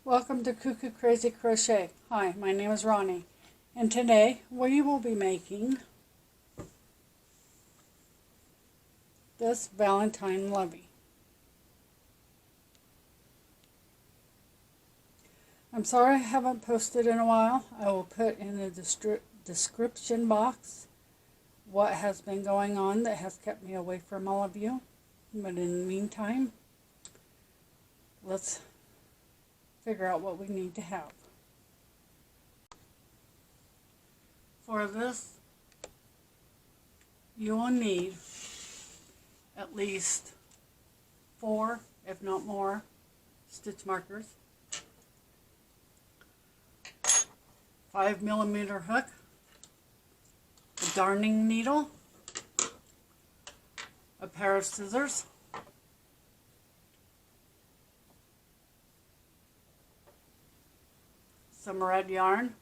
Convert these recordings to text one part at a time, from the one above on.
Welcome to Cuckoo Crazy Crochet. Hi, my name is Ronnie, and today we will be making this Valentine Lovey. I'm sorry I haven't posted in a while. I will put in the description box what has been going on that has kept me away from all of you. But in the meantime, let's figure out what we need to have. For this, you will need at least 4, if not more, stitch markers, 5mm hook, a darning needle, a pair of scissors, some red yarn,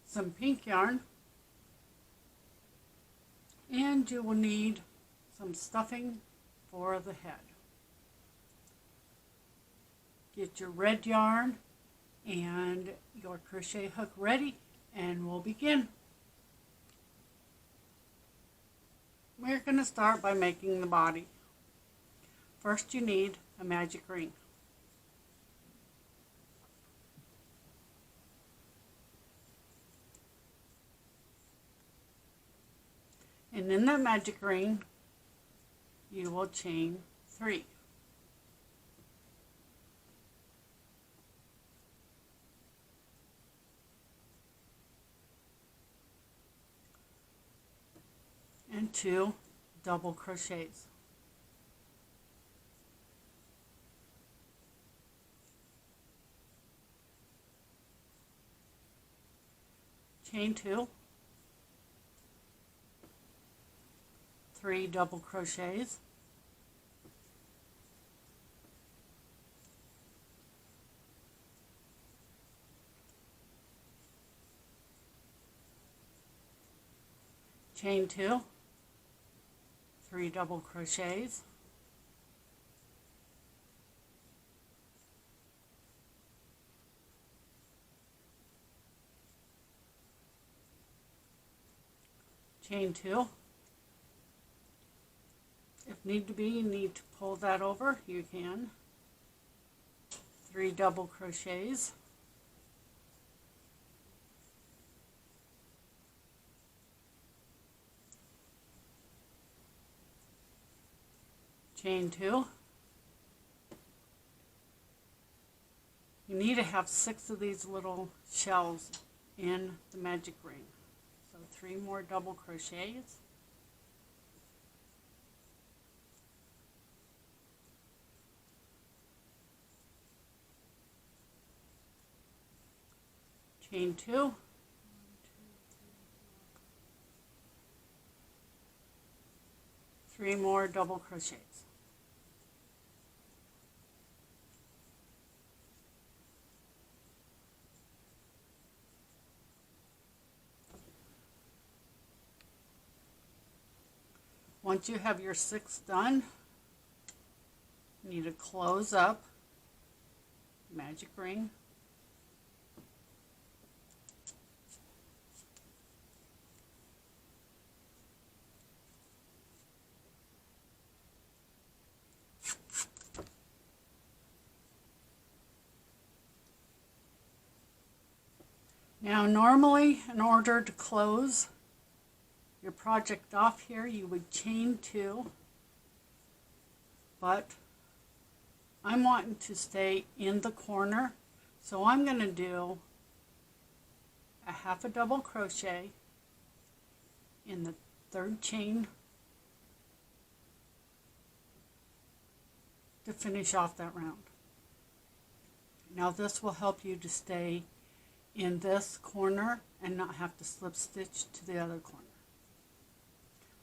some pink yarn, and you will need some stuffing for the head. Get your red yarn and your crochet hook ready, and we'll begin. We're going to start by making the body. First, you need a magic ring. And in that magic ring, you will chain 3. And 2 double crochets. Chain 2, 3 double crochets, chain 2, 3 double crochets, chain 2. If need to be, you need to pull that over, you can. 3 double crochets, chain 2. You need to have 6 of these little shells in the magic ring. So 3 more double crochets, chain 2, 3 more double crochets. Once you have your 6 done, you need to close up magic ring. Now normally, in order to close your project off here, you would chain 2, but I'm wanting to stay in the corner, so I'm going to do a half a double crochet in the 3rd chain to finish off that round. Now this will help you to stay in this corner and not have to slip stitch to the other corner.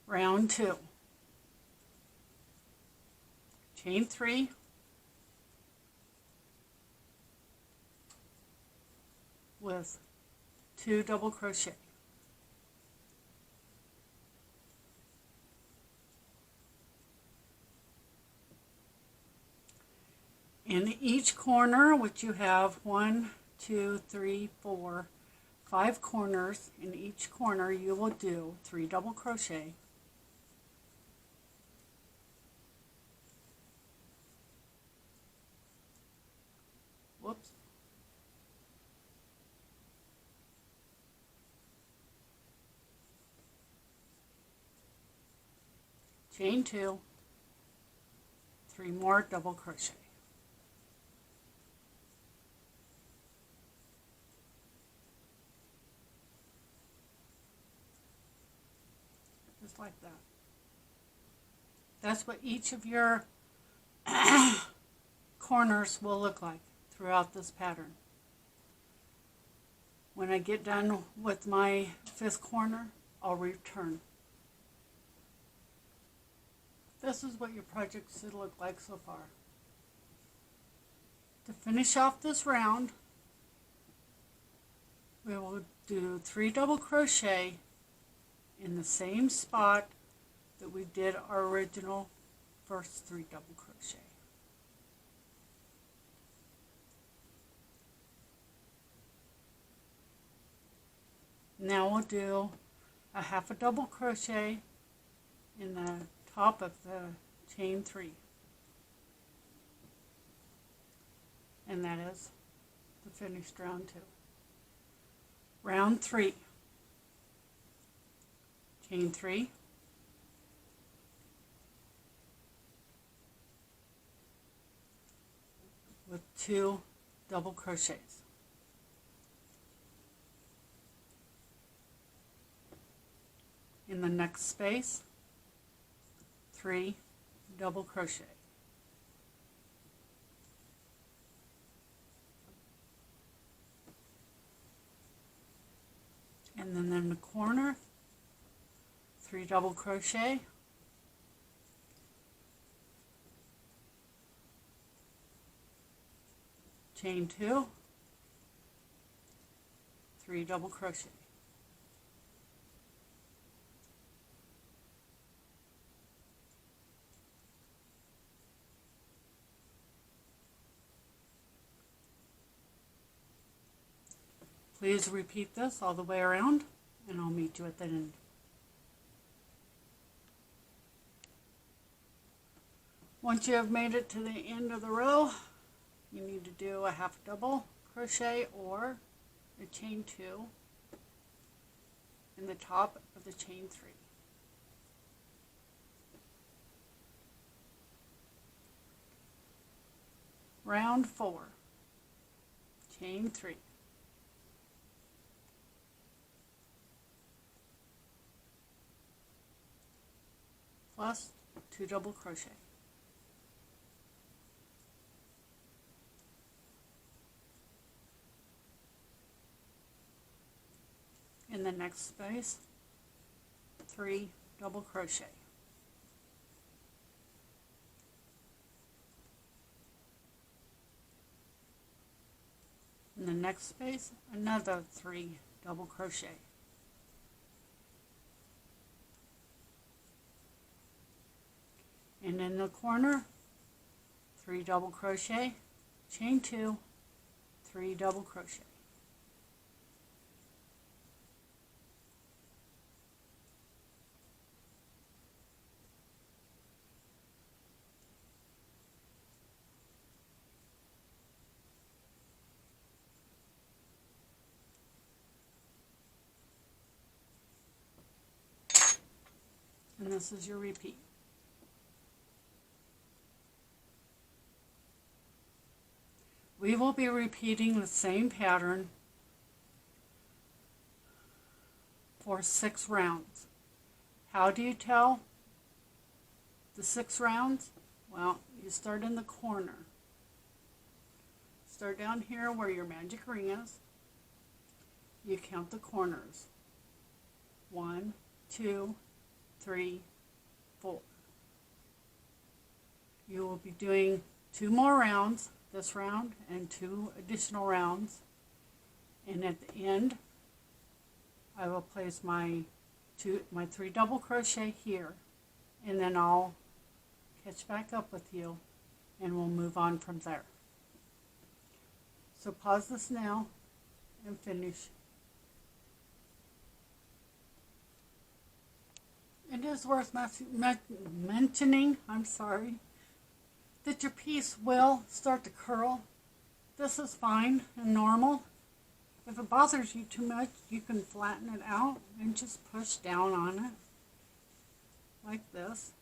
Round 2. Chain 3, with 2 double crochet. In each corner, which you have 1, 2, 3, 4, 5 corners, in each corner you will do 3 double crochet, whoops, chain 2, 3 more double crochet. Just like that. That's what each of your corners will look like throughout this pattern. When I get done with my 5th corner, I'll return. This is what your project should look like so far. To finish off this round, we will do 3 double crochet in the same spot that we did our original first 3 double crochet. Now we'll do a half a double crochet in the top of the chain 3, and that is the finished round 2. Round 3, chain 3, with 2 double crochets. In the next space, 3 double crochet. And then in the corner, 3 double crochet, chain 2, 3 double crochet. Please repeat this all the way around, and I'll meet you at the end. Once you have made it to the end of the row, you need to do a half double crochet or a chain 2 in the top of the chain 3. Round 4, chain 3. Plus 2 double crochet. In the next space, 3 double crochet. In the next space, another 3 double crochet. And in the corner, 3 double crochet, chain 2, 3 double crochet. And this is your repeat. We will be repeating the same pattern for 6 rounds. How do you tell the 6 rounds? Well, you start in the corner. Start down here where your magic ring is. You count the corners. 1, 2, 3, 4. You will be doing 2 more rounds, this round and 2 additional rounds, and at the end I will place my 3 double crochet here, and then I'll catch back up with you and we'll move on from there. So pause this now and finish. It is worth mentioning, that your piece will start to curl. This is fine and normal. If it bothers you too much, you can flatten it out and just push down on it like this,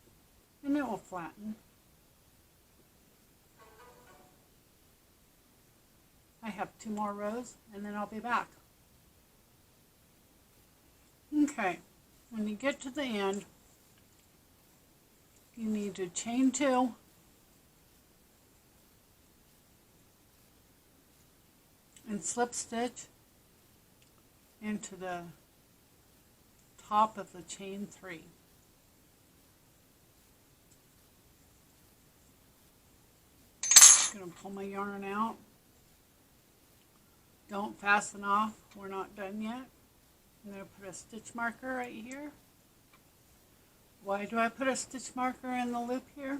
and it will flatten. I have 2 more rows and then I'll be back. Okay, when you get to the end, you need to chain 2 and slip stitch into the top of the chain 3. I'm going to pull my yarn out. Don't fasten off, we're not done yet. I'm going to put a stitch marker right here. Why do I put a stitch marker in the loop here?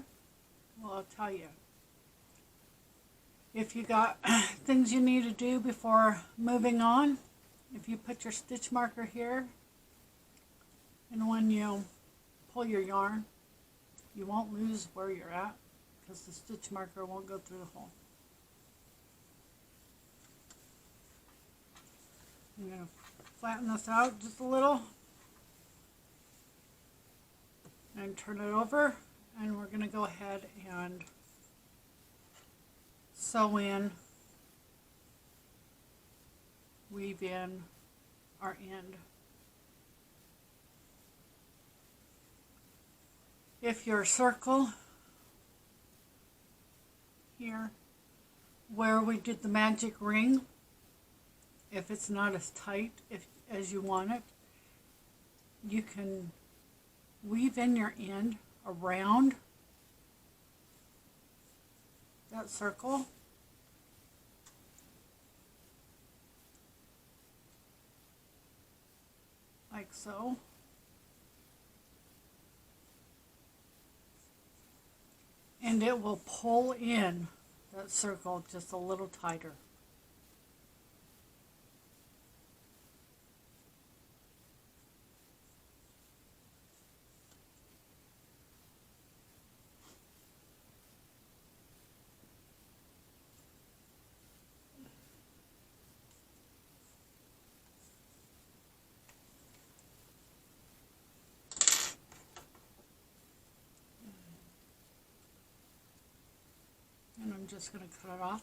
Well, I'll tell you. If you got things you need to do before moving on, if you put your stitch marker here, and when you pull your yarn, you won't lose where you're at because the stitch marker won't go through the hole. I'm going to flatten this out just a little and turn it over, and we're going to go ahead and sew in, weave in our end. If your circle here where we did the magic ring, if it's not as tight as you want it, you can weave in your end around that circle. Like so. And it will pull in that circle just a little tighter. And I'm just going to cut it off.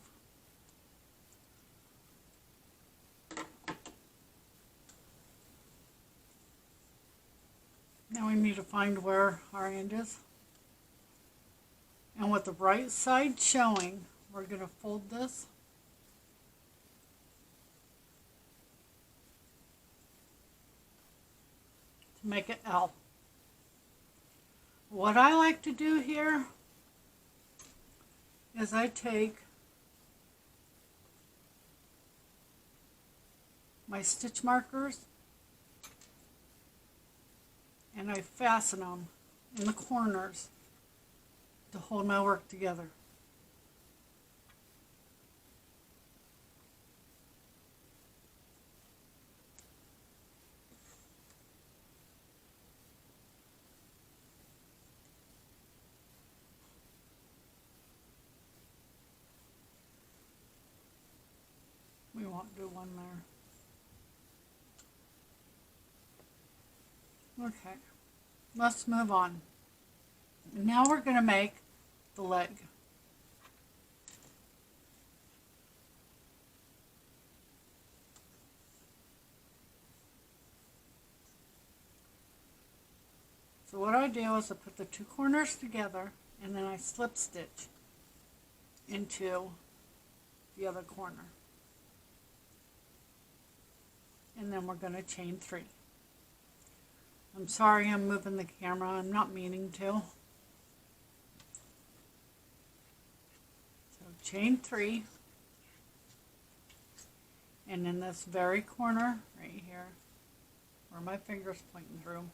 Now we need to find where our end is. And with the right side showing, we're going to fold this. To make it L. What I like to do here is I take my stitch markers and I fasten them in the corners to hold my work together. We won't do one there. Okay, let's move on. Now we're going to make the leg. So what I do is I put the 2 corners together and then I slip stitch into the other corner. And then we're going to chain 3. I'm sorry I'm moving the camera, I'm not meaning to. So chain 3, and in this very corner right here, where my finger's pointing through,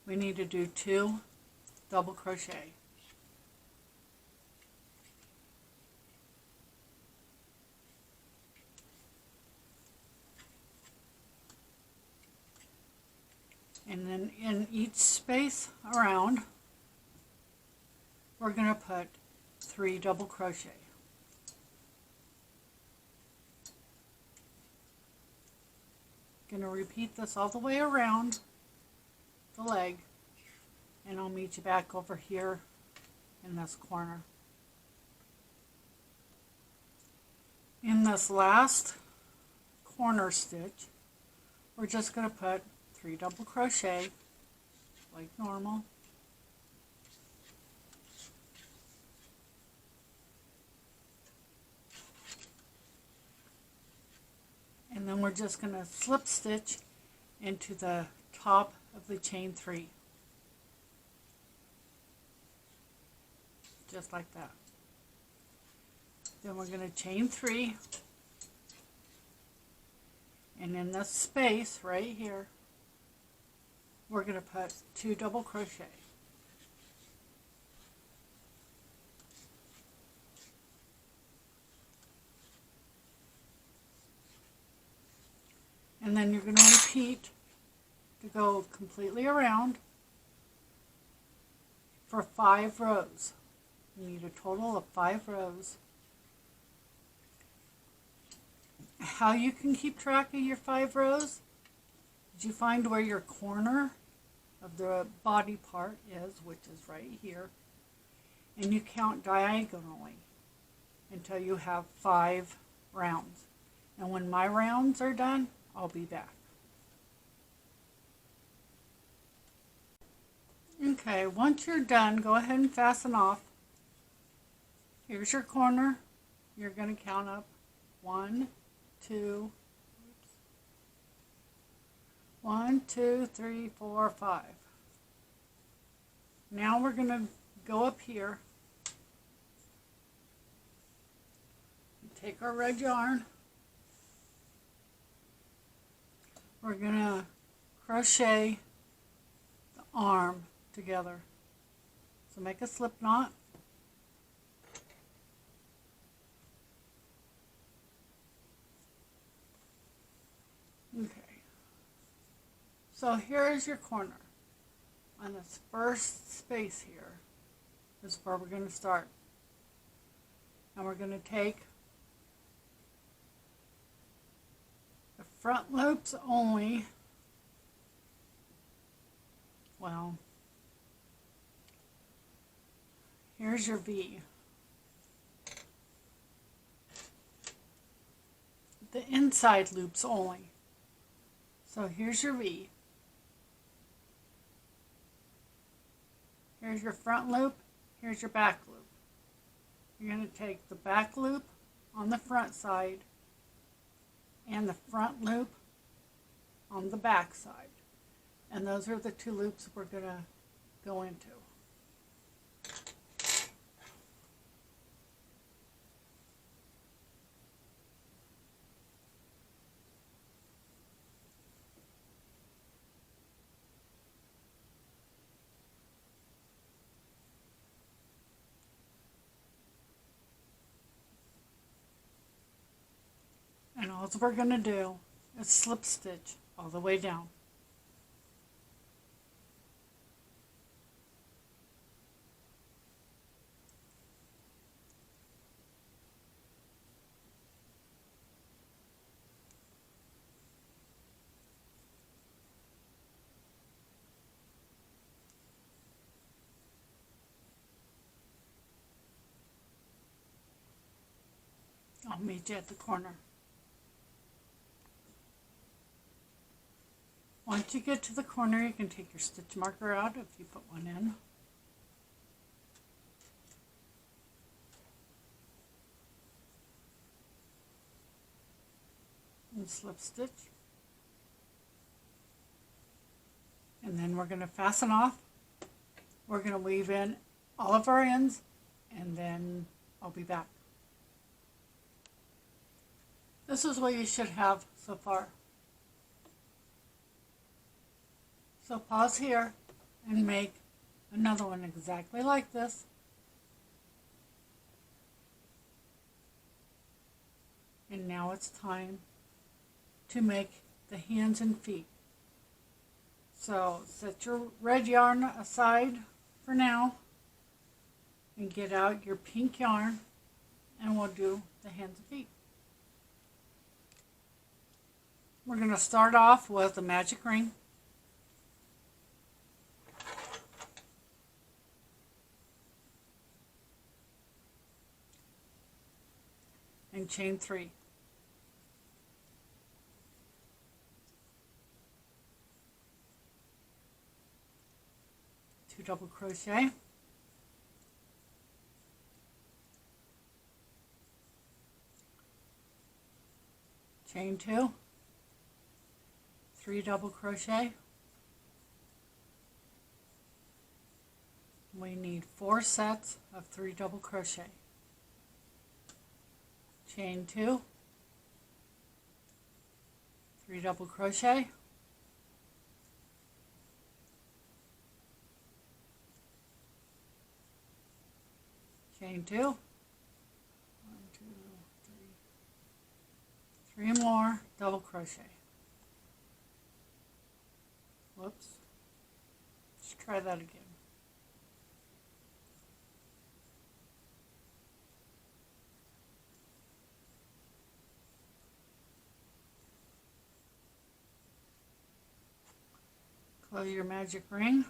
we need to do 2 double crochet. And then in each space around, we're going to put 3 double crochet. Going to repeat this all the way around the leg, and I'll meet you back over here in this corner. In this last corner stitch, we're just going to put 3 double crochet like normal. And then we're just going to slip stitch into the top of the chain 3. Just like that. Then we're going to chain 3. And in this space right here, we're going to put 2 double crochet. And then you're going to repeat to go completely around for 5 rows. You need a total of 5 rows. How you can keep track of your 5 rows is you find where your corner of the body part is, which is right here, and you count diagonally until you have 5 rounds. And when my rounds are done, I'll be back. Okay, once you're done, go ahead and fasten off. Here's your corner. You're going to count up 1, 2, 3, 4, 5. Now we're going to go up here, take our red yarn. We're going to crochet the arm together. So make a slip knot. Okay. So here is your corner. On this first space here is where we're going to start. And we're going to take the front loops only. Well, here's your V. The inside loops only. So here's your V. Here's your front loop. Here's your back loop. You're going to take the back loop on the front side and the front loop on the back side. And those are the 2 loops we're going to go into. And all we're going to do is slip stitch all the way down. I'll meet you at the corner. Once you get to the corner, you can take your stitch marker out if you put one in. And slip stitch. And then we're going to fasten off. We're going to weave in all of our ends, and then I'll be back. This is what you should have so far. So pause here and make another one exactly like this. And now it's time to make the hands and feet. So set your red yarn aside for now and get out your pink yarn, and we'll do the hands and feet. We're going to start off with a magic ring. And chain 3. Two double crochet. Chain 2. 3 double crochet. We need 4 sets of 3 double crochet. Chain 2, 3 double crochet, chain 2, 1, 2, 3, 3 more double crochet. Whoops, let's try that again. Close your magic ring.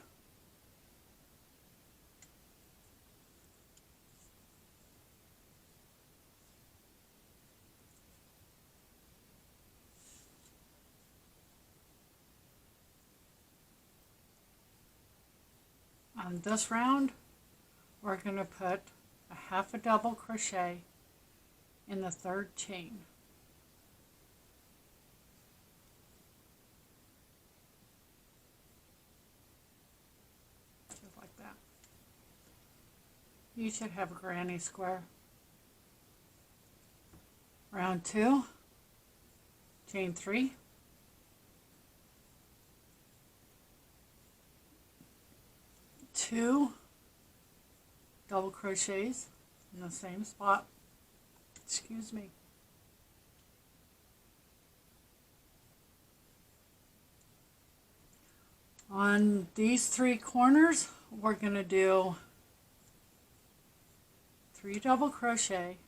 On this round, we're going to put a half a double crochet in the 3rd chain. You should have a granny square. Round 2, chain 3, 2 double crochets in the same spot. Excuse me. On these 3 corners, we're going to do 3 double crochet,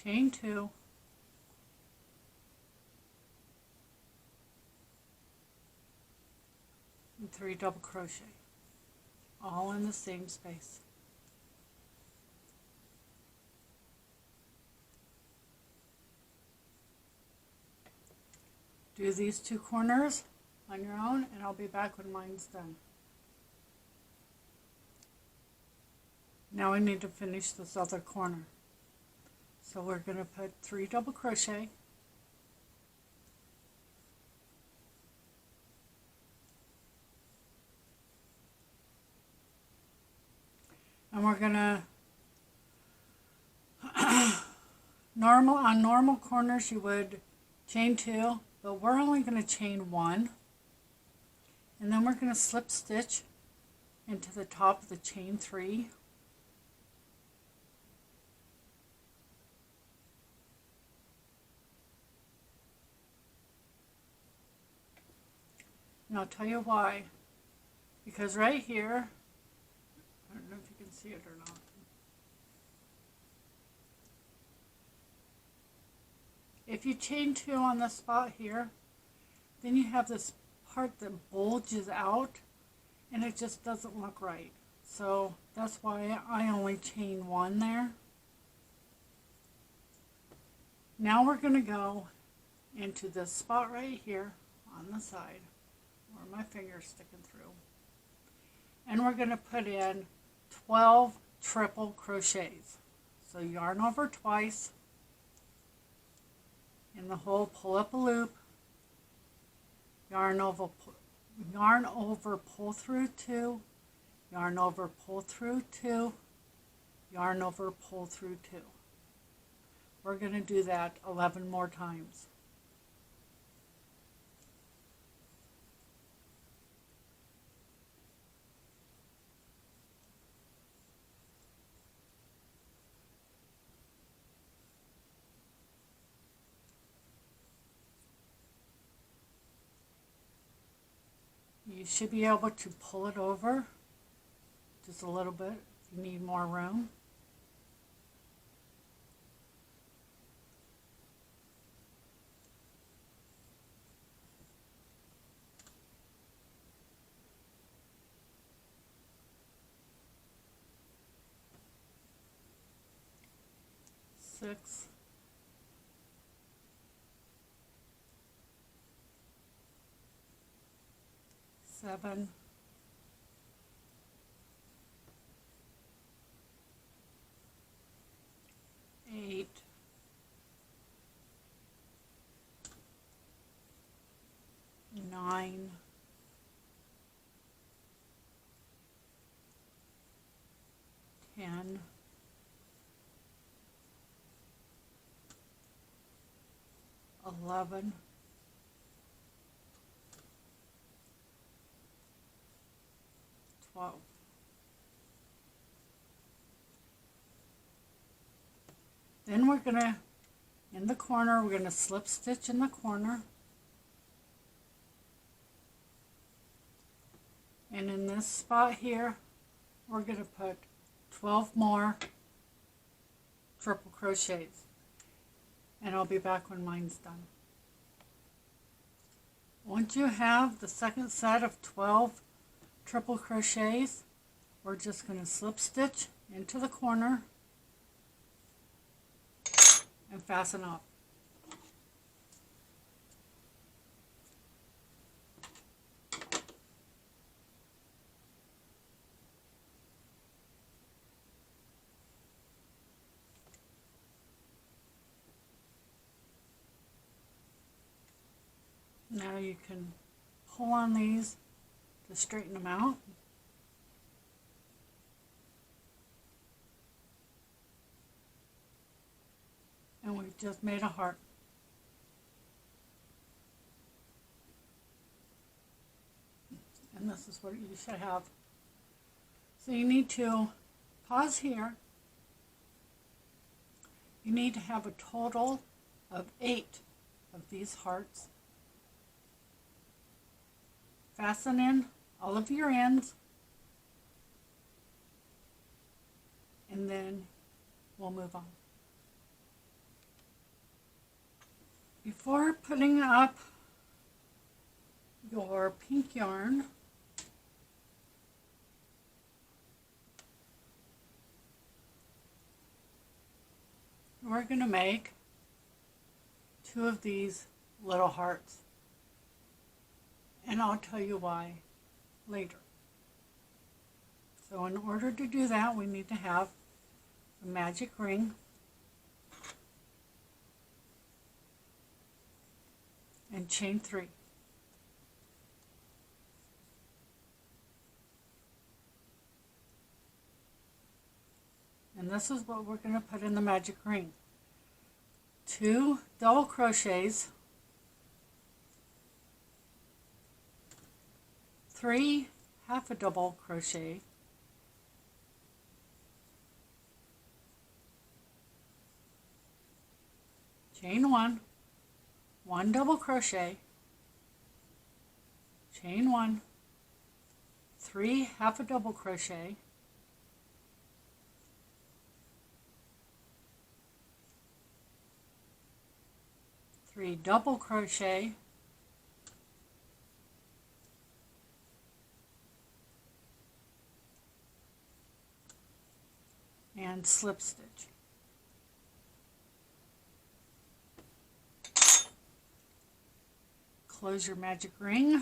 chain 2, and 3 double crochet, all in the same space. Do these 2 corners on your own, and I'll be back when mine's done. Now we need to finish this other corner. So we're going to put 3 double crochet, and we're going to on normal corners you would chain 2, but we're only going to chain 1, and then we're going to slip stitch into the top of the chain 3. And I'll tell you why. Because right here, I don't know if you can see it or not. If you chain 2 on the spot here, then you have this part that bulges out, and it just doesn't look right. So that's why I only chain 1 there. Now we're going to go into this spot right here on the side where my finger's sticking through, and we're going to put in 12 triple crochets. So yarn over twice, in the hole pull up a loop, yarn over, pull through 2, yarn over, pull through 2, yarn over, pull through 2. We're going to do that 11 more times. you should be able to pull it over just a little bit if you need more room. Six, 7, 8, 9, 10, 11, 12. Then we're going to, in the corner, we're going to slip stitch in the corner. And in this spot here, we're going to put 12 more triple crochets. And I'll be back when mine's done. Once you have the second set of 12 triple crochets, we're just going to slip stitch into the corner and fasten up. Now you can pull on these to straighten them out. And we've just made a heart. And this is what you should have. So you need to pause here. You need to have a total of 8 of these hearts. Fasten in all of your ends, and then we'll move on. Before putting up your pink yarn, we're going to make 2 of these little hearts. And I'll tell you why later. So in order to do that, we need to have a magic ring and chain 3. And this is what we're going to put in the magic ring. 2 double crochets, 3 half a double crochet, chain 1, 1 double crochet, chain 1, 3 half a double crochet, three double crochet, and slip stitch. Close your magic ring.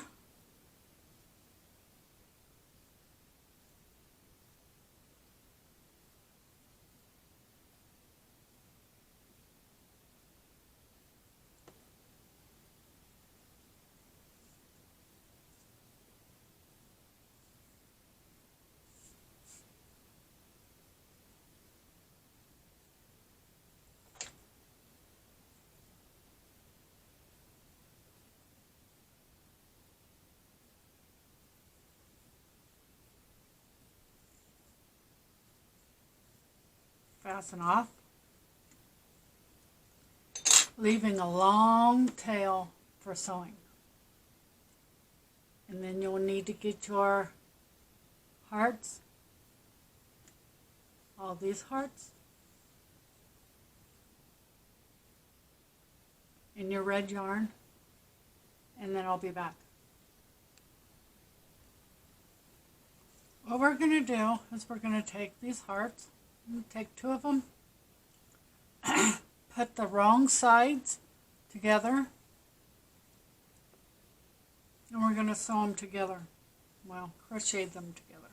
Fasten off, leaving a long tail for sewing. And then you'll need to get your hearts, all these hearts, in your red yarn, and then I'll be back. What we're going to do is we're going to take these hearts, take 2 of them, put the wrong sides together, and we're going to sew them together. Well, crochet them together.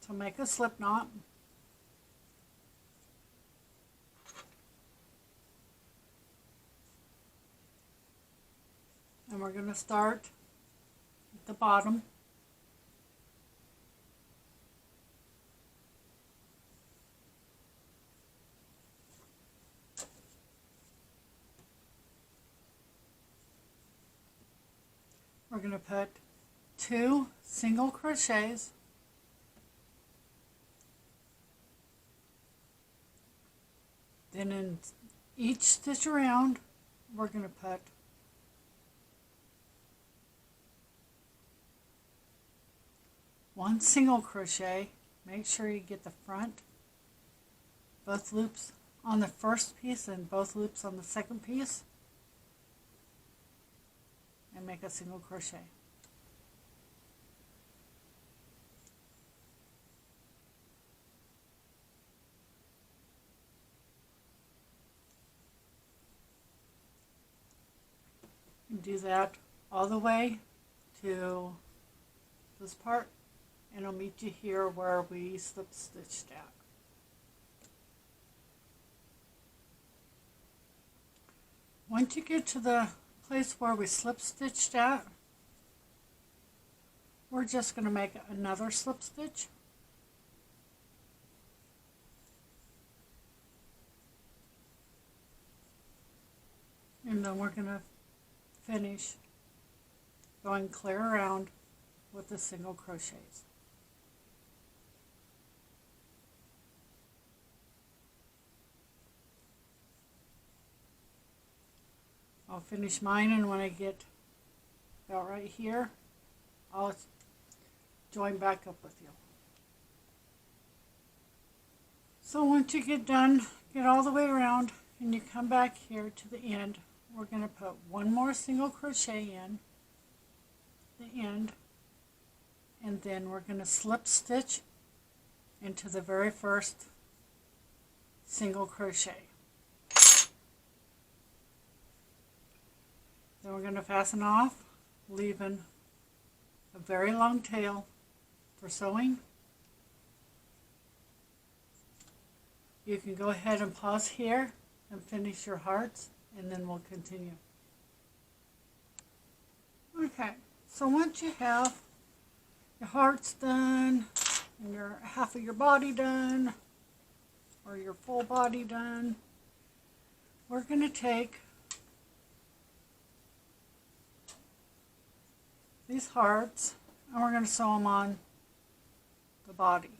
So make a slip knot. And we're going to start at the bottom. We're going to put 2 single crochets, then in each stitch around we're going to put 1 single crochet. Make sure you get the front, both loops on the first piece and both loops on the second piece, and make a single crochet. And do that all the way to this part, and I'll meet you here where we slip stitched at. Once you get to the place where we slip stitched at, we're just going to make another slip stitch. And then we're going to finish going clear around with the single crochets. I'll finish mine, and when I get about right here, I'll join back up with you. So once you get done, get all the way around, and you come back here to the end, we're going to put 1 more single crochet in the end, and then we're going to slip stitch into the very first single crochet. Then we're going to fasten off, leaving a very long tail for sewing. You can go ahead and pause here and finish your hearts, and then we'll continue. Okay, so once you have your hearts done and your half of your body done, or your full body done, we're going to take these hearts and we're going to sew them on the body.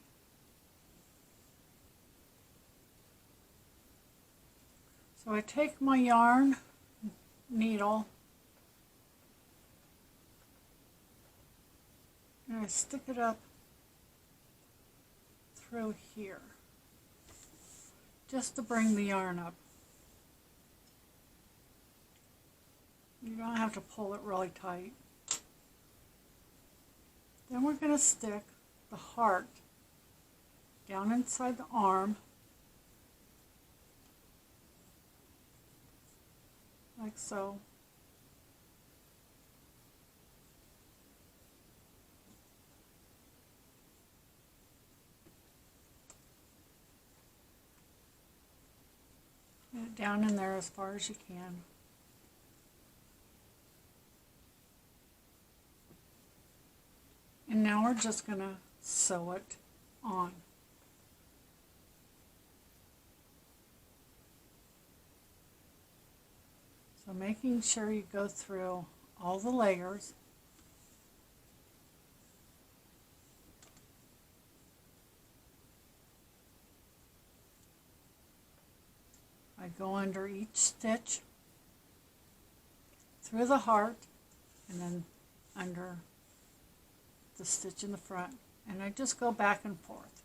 So I take my yarn needle and I stick it up through here just to bring the yarn up. You don't have to pull it really tight. Then we're going to stick the heart down inside the arm, like so. Get it down in there as far as you can. And now we're just going to sew it on. So making sure you go through all the layers. I go under each stitch through the heart and then under the stitch in the front, and I just go back and forth.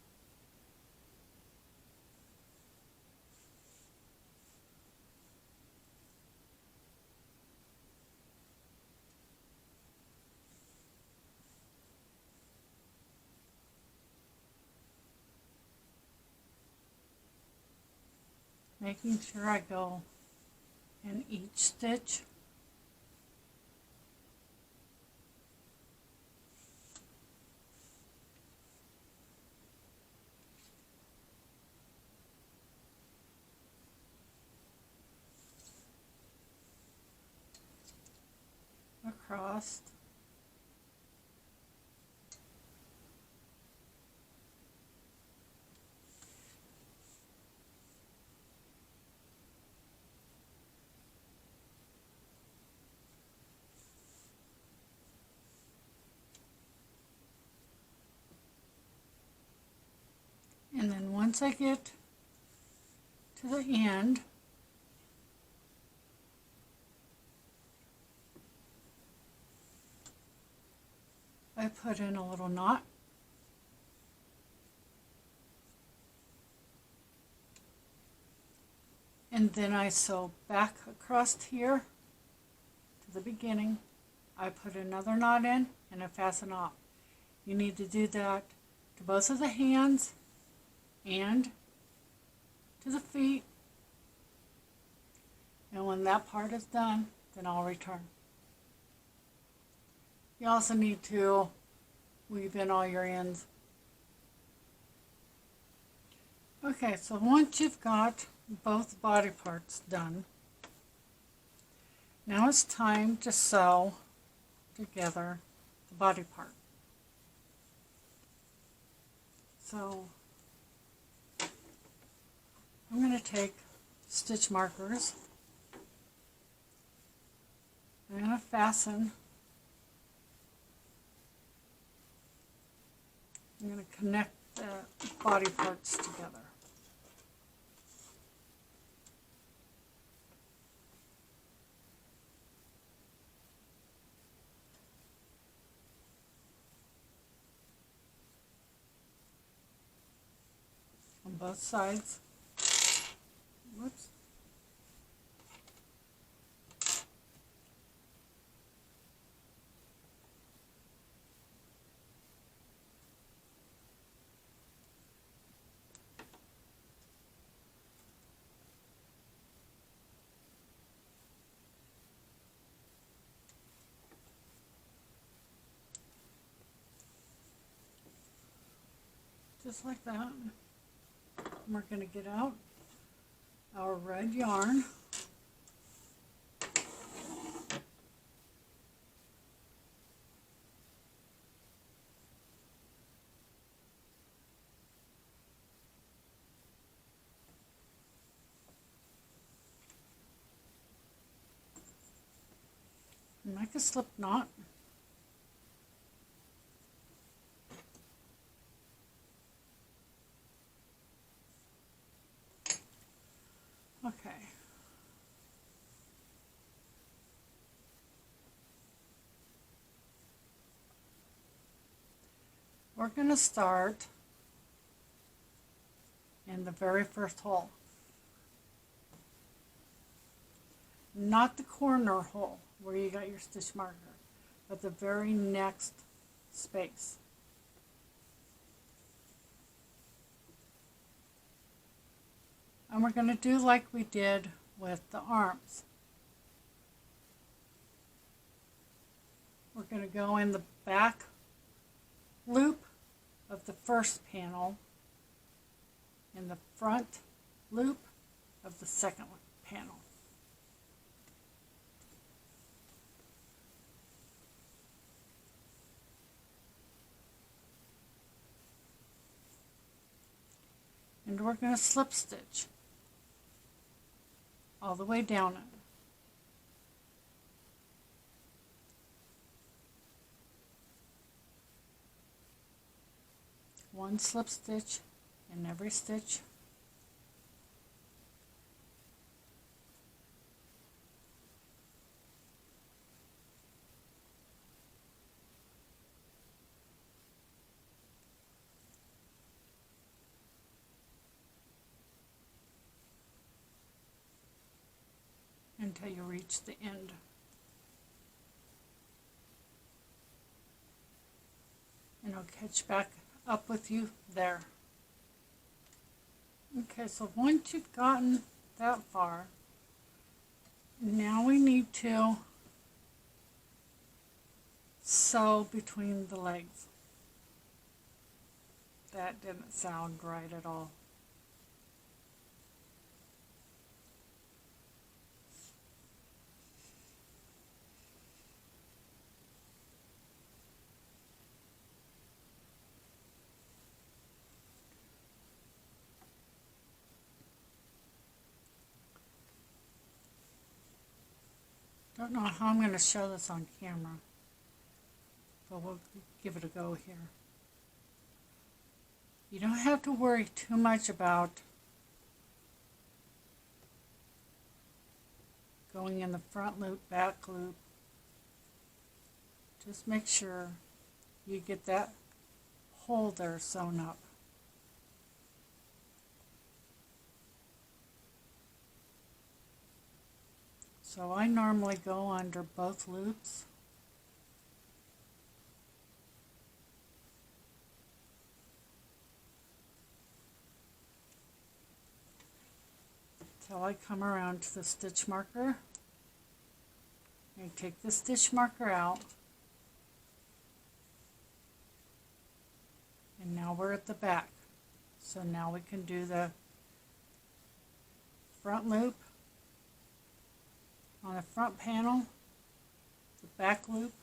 Making sure I go in each stitch. Across. And then once I get to the end, I put in a little knot. And then I sew back across here to the beginning. I put another knot in and I fasten off. You need to do that to both of the hands and to the feet. And when that part is done, then I'll return. You also need to weave in all your ends. Okay, so once you've got both body parts done, now it's time to sew together the body part. So I'm going to take stitch markers. I'm going to fasten. I'm going to connect the body parts together. On both sides. Whoops. Just like that. And we're going to get out our red yarn. And make a slip knot. Okay. We're going to start in the very first hole. Not the corner hole where you got your stitch marker, but the very next space. And we're going to do like we did with the arms. We're going to go in the back loop of the first panel, in the front loop of the second panel. And we're going to slip stitch all the way down it. One slip stitch in every stitch. until you reach the end. And I'll catch back up with you there. Okay, so once you've gotten that far, now we need to sew between the legs. That didn't sound right at all. Don't know how I'm going to show this on camera, but we'll give it a go here. You don't have to worry too much about going in the front loop, back loop. Just make sure you get that hole there sewn up. So I normally go under both loops. Till I come around to the stitch marker. I take the stitch marker out. And now we're at the back. So now we can do the front loop on the front panel, the back loop,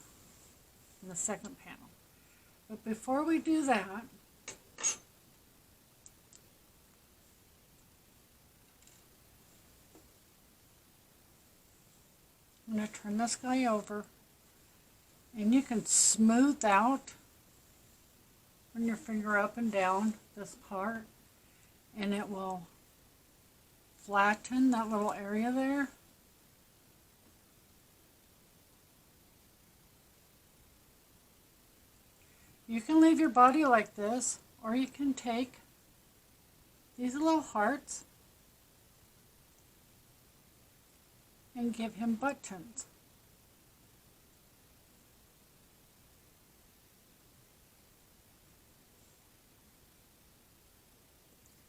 and the second panel. But before we do that, I'm going to turn this guy over, and you can smooth out, run your finger up and down this part, and it will flatten that little area there. You can leave your body like this, or you can take these little hearts and give him buttons.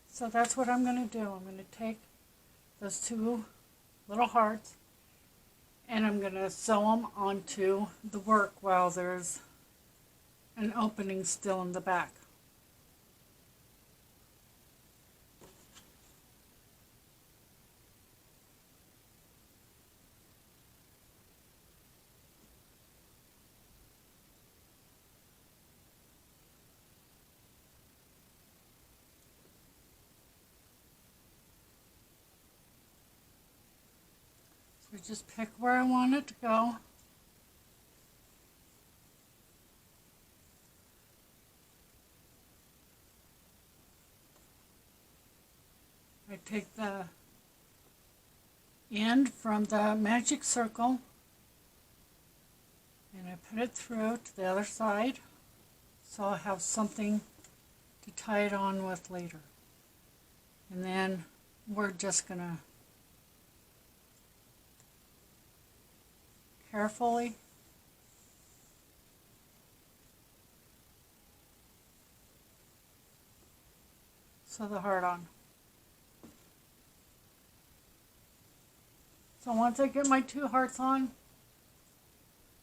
So that's what I'm going to do. I'm going to take those two little hearts and I'm going to sew them onto the work while there's an opening still in the back. So just pick where I want it to go. I take the end from the magic circle and I put it through to the other side so I'll have something to tie it on with later. And then we're just going to carefully sew the heart on. So once I get my two hearts on,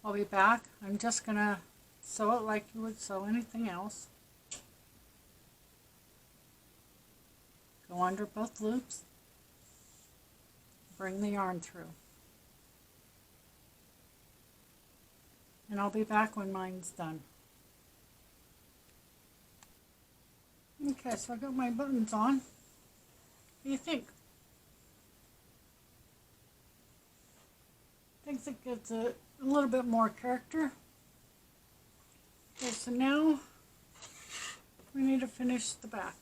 I'll be back. I'm just going to sew it like you would sew anything else. Go under both loops. Bring the yarn through. And I'll be back when mine's done. Okay, so I got my buttons on. What do you think? Thinks it gives a little bit more character. Okay, so now we need to finish the back.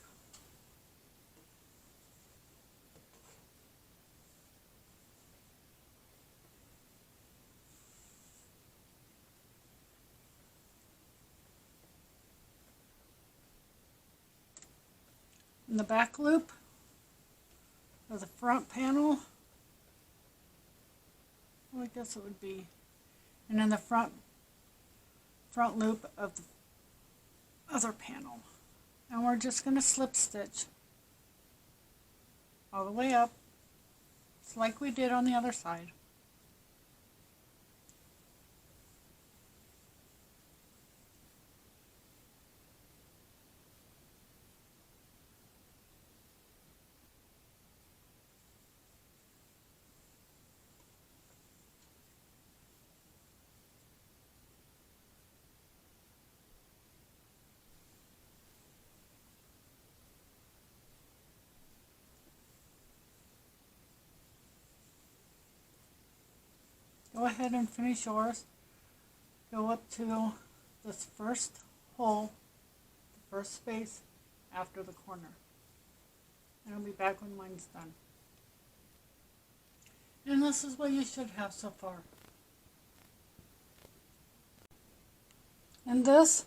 In the back loop of the front panel, I guess it would be, and then the front loop of the other panel. And we're just going to slip stitch all the way up, just like we did on the other side. Go ahead and finish yours. Go up to this first hole, the first space after the corner. And I'll be back when mine's done. And this is what you should have so far. And this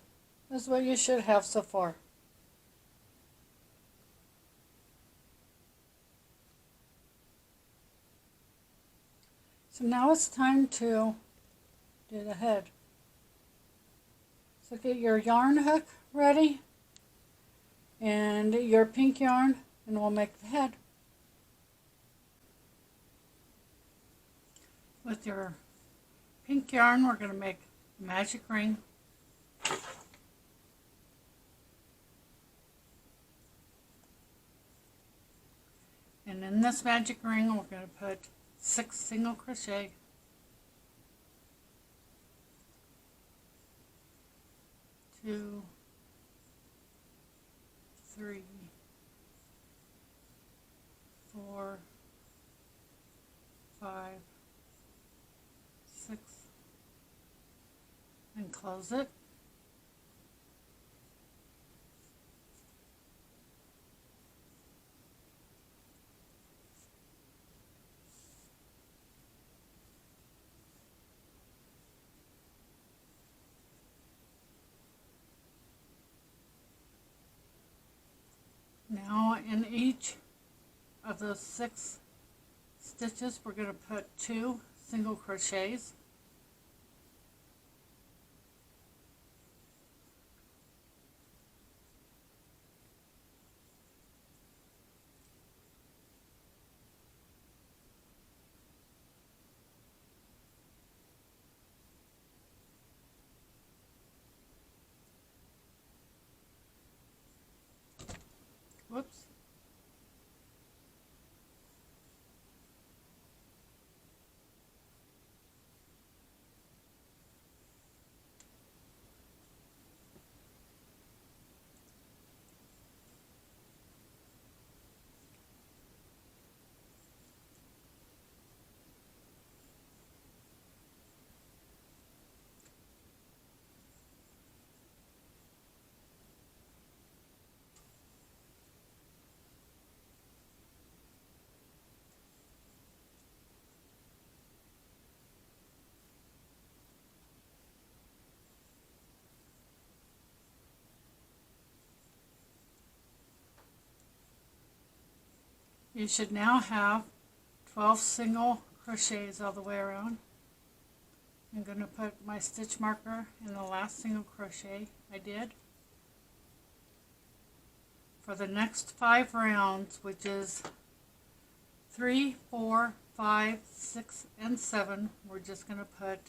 is what you should have so far. So now it's time to do the head. So get your yarn hook ready and your pink yarn, and we'll make the head. With your pink yarn, we're going to make a magic ring. And in this magic ring, we're going to put 6 single crochet, 2, 3, 4, 5, 6, and close it. Now in each of those 6 stitches, we're going to put 2 single crochets. Whoops. You should now have 12 single crochets all the way around. I'm going to put my stitch marker in the last single crochet I did. For the next 5 rounds, which is 3, 4, 5, 6, and 7, we're just going to put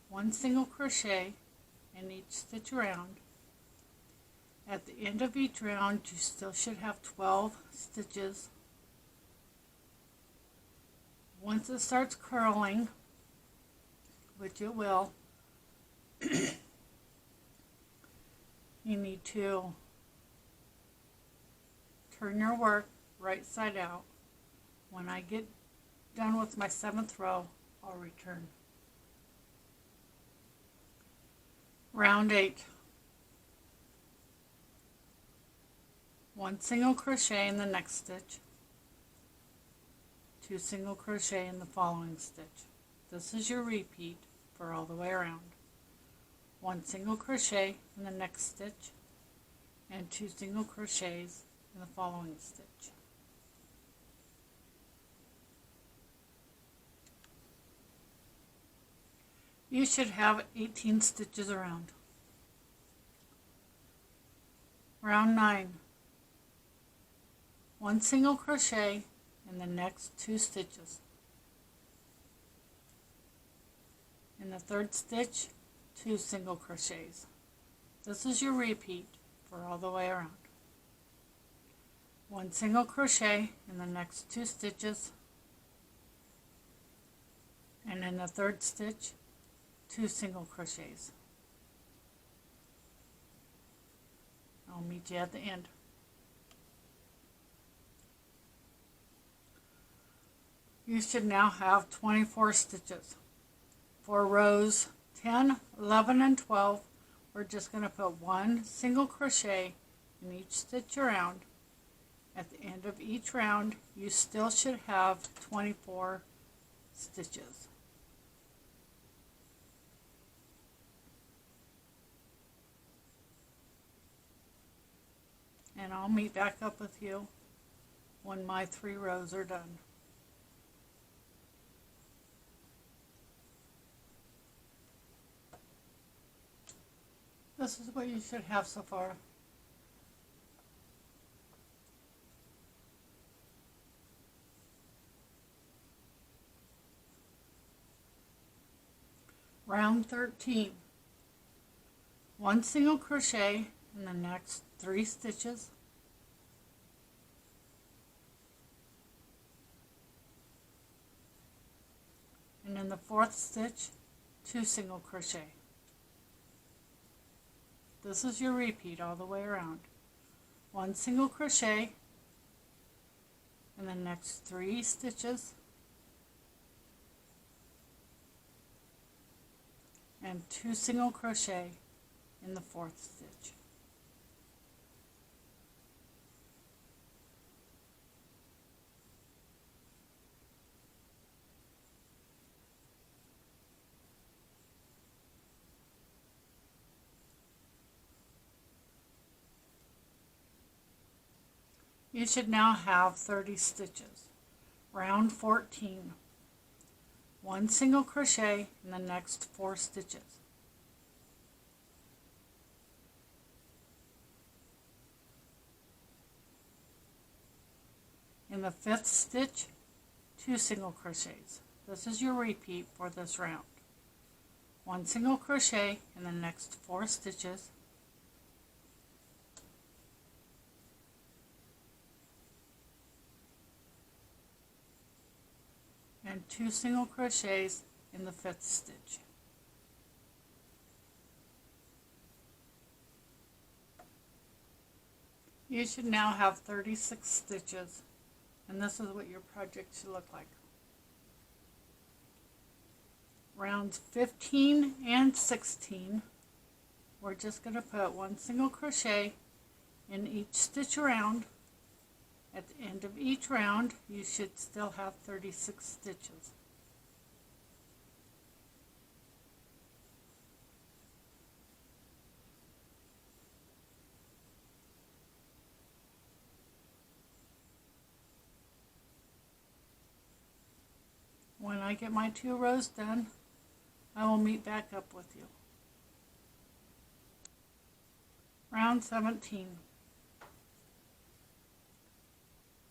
1 single crochet in each stitch round. At the end of each round, you still should have 12 stitches. Once it starts curling, which it will, you need to turn your work right side out. When I get done with my 7th row, I'll return. Round 8. 1 single crochet in the next stitch, 2 single crochet in the following stitch. This is your repeat for all the way around. 1 single crochet in the next stitch and 2 single crochets in the following stitch. You should have 18 stitches around. Round 9. 1 single crochet in the next 2 stitches. In the third stitch, 2 single crochets. This is your repeat for all the way around. 1 single crochet in the next 2 stitches, and in the third stitch, 2 single crochets. I'll meet you at the end. You should now have 24 stitches. For rows 10, 11, and 12, we're just going to put 1 single crochet in each stitch around. At the end of each round, you still should have 24 stitches. And I'll meet back up with you when my 3 rows are done. This is what you should have so far. Round 13. 1 single crochet in the next 3 stitches. And in the 4th stitch, 2 single crochet. This is your repeat all the way around. 1 single crochet in the next 3 stitches, and 2 single crochet in the 4th stitch. You should now have 30 stitches. Round 14. 1 single crochet in the next 4 stitches. In the 5th stitch, 2 single crochets. This is your repeat for this round. 1 single crochet in the next 4 stitches, and 2 single crochets in the 5th stitch. You should now have 36 stitches, and this is what your project should look like. Rounds 15 and 16, we're just going to put 1 single crochet in each stitch around. At the end of each round, you should still have 36 stitches. When I get my 2 rows done, I will meet back up with you. Round 17.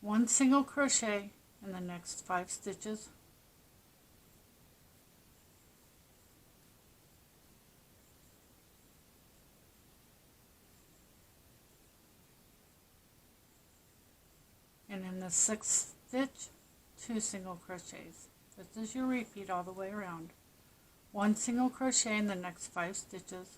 1 single crochet in the next 5 stitches, and in the 6th stitch, 2 single crochets. This is your repeat all the way around. 1 single crochet in the next 5 stitches,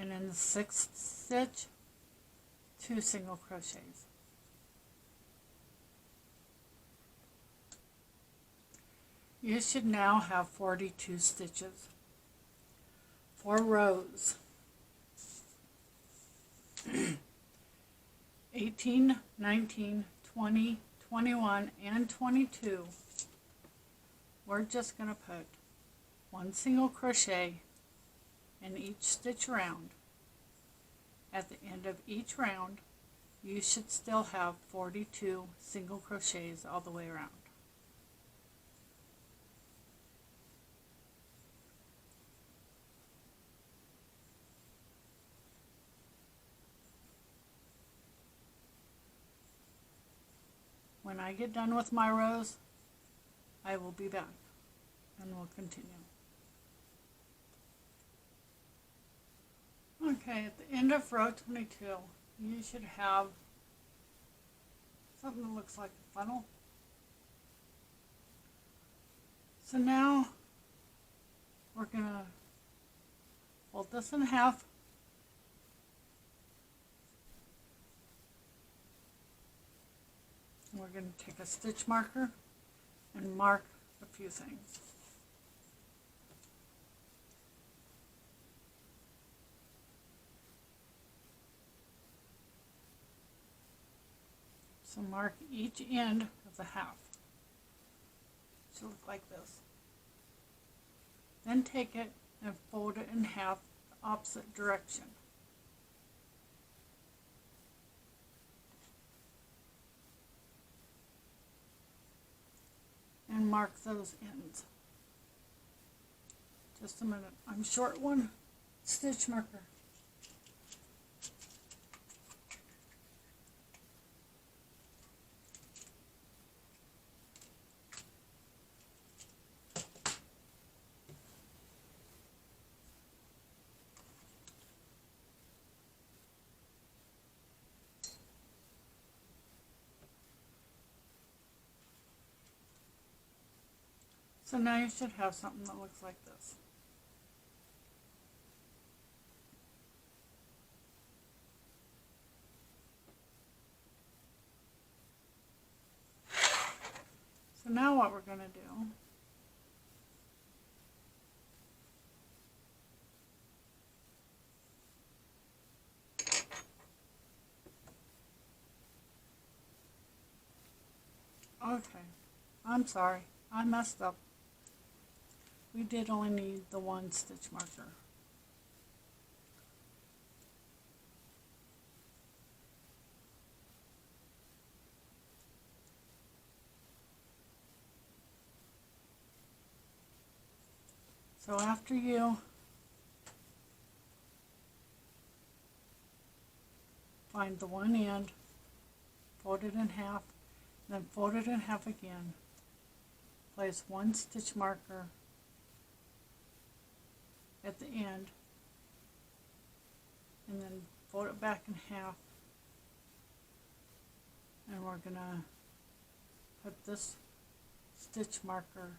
and in the 6th stitch, 2 single crochets. You should now have 42 stitches. 4 rows. 18, 19, 20, 21, and 22. We're just going to put 1 single crochet in each stitch round. at the end of each round, you should still have 42 single crochets all the way around. When I get done with my rows, I will be back and we'll continue. Okay, at the end of row 22, you should have something that looks like a funnel. So now we're going to fold this in half. We're going to take a stitch marker and mark a few things. So mark each end of the half. It should look like this. Then take it and fold it in half the opposite direction. And mark those ends. Just a minute. I'm short one stitch marker. So now you should have something that looks like this. So now what we're going to do okay, I'm sorry, I messed up. We did only need the one stitch marker. So after you find the one end, fold it in half, then fold it in half again, place one stitch marker at the end, and then fold it back in half, and we're going to put this stitch marker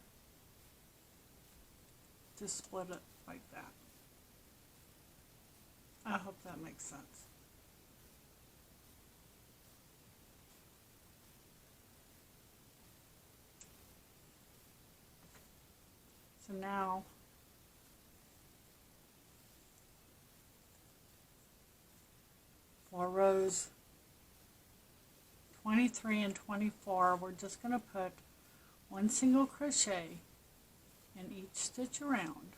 to split it like that. I hope that makes sense. So now for rows 23 and 24, we're just going to put one single crochet in each stitch around.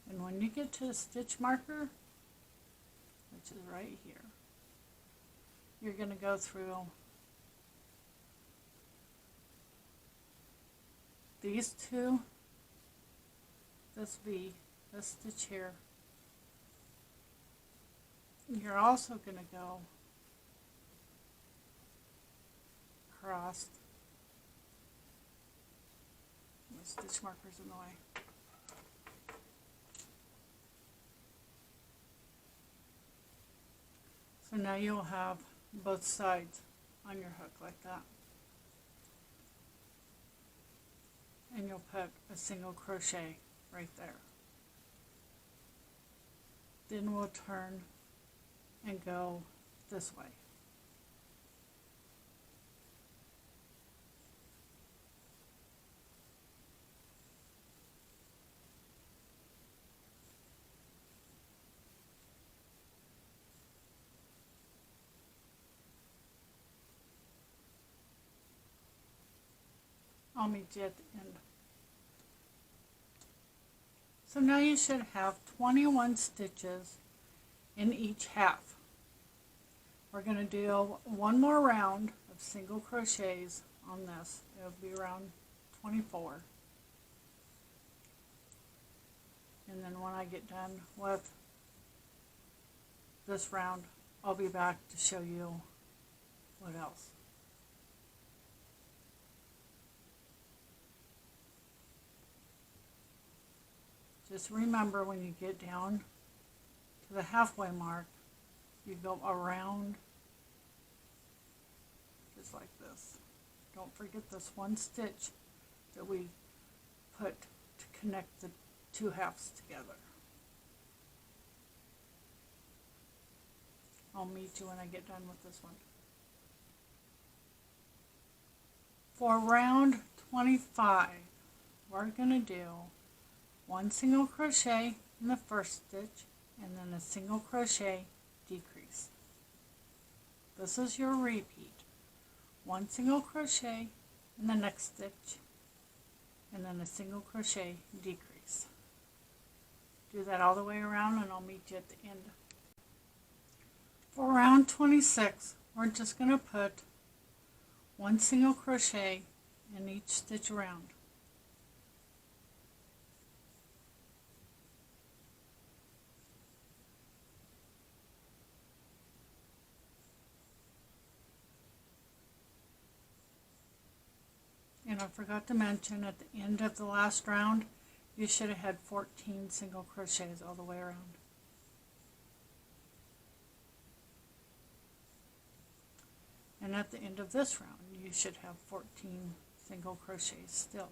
And when you get to the stitch marker, which is right here, you're going to go through these two, this V, this stitch here. You're also going to go across. The stitch marker's in the way. So now you'll have both sides on your hook like that. And you'll put a single crochet right there. Then we'll turn and go this way. I'll meet you at the end. So now you should have 21 stitches in each half. We're going to do one more round of single crochets on this. It'll be around 24. And then when I get done with this round, I'll be back to show you what else. Just remember, when you get down to the halfway mark, you go around just like this. Don't forget this one stitch that we put to connect the two halves together. I'll meet you when I get done with this one. For round 25, we're going to do one single crochet in the first stitch and then a single crochet decrease. This is your repeat. One single crochet in the next stitch and then a single crochet decrease. Do that all the way around and I'll meet you at the end. For round 26, we're just going to put one single crochet in each stitch around. And I forgot to mention, at the end of the last round, you should have had 14 single crochets all the way around. And at the end of this round, you should have 14 single crochets still.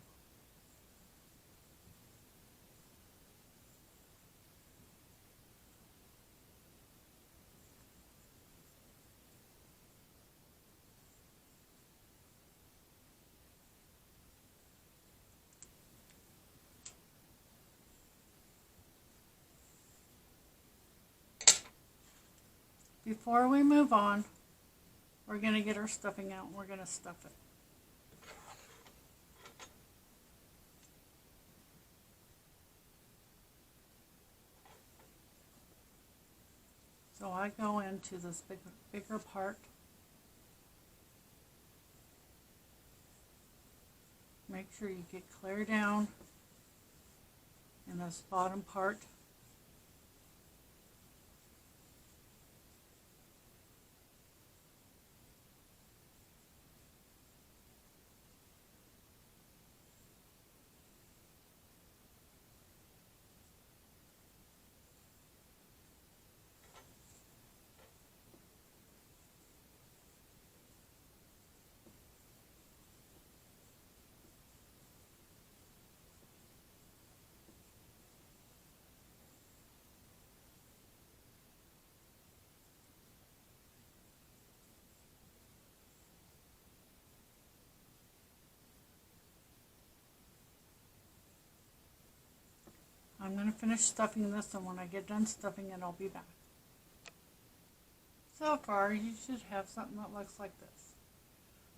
Before we move on, we're going to get our stuffing out and we're going to stuff it. So I go into this bigger part. Make sure you get clear down in this bottom part. I'm going to finish stuffing this, and when I get done stuffing it, I'll be back. So far, you should have something that looks like this.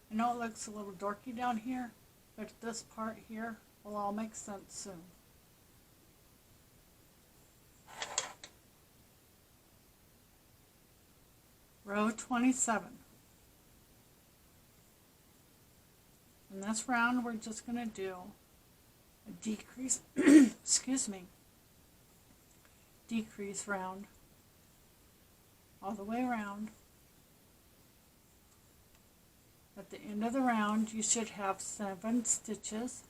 I know it looks a little dorky down here, but this part here will all make sense soon. Row 27. In this round, we're just going to do a decrease, excuse me, decrease round all the way around. At the end of the round, you should have 7 stitches.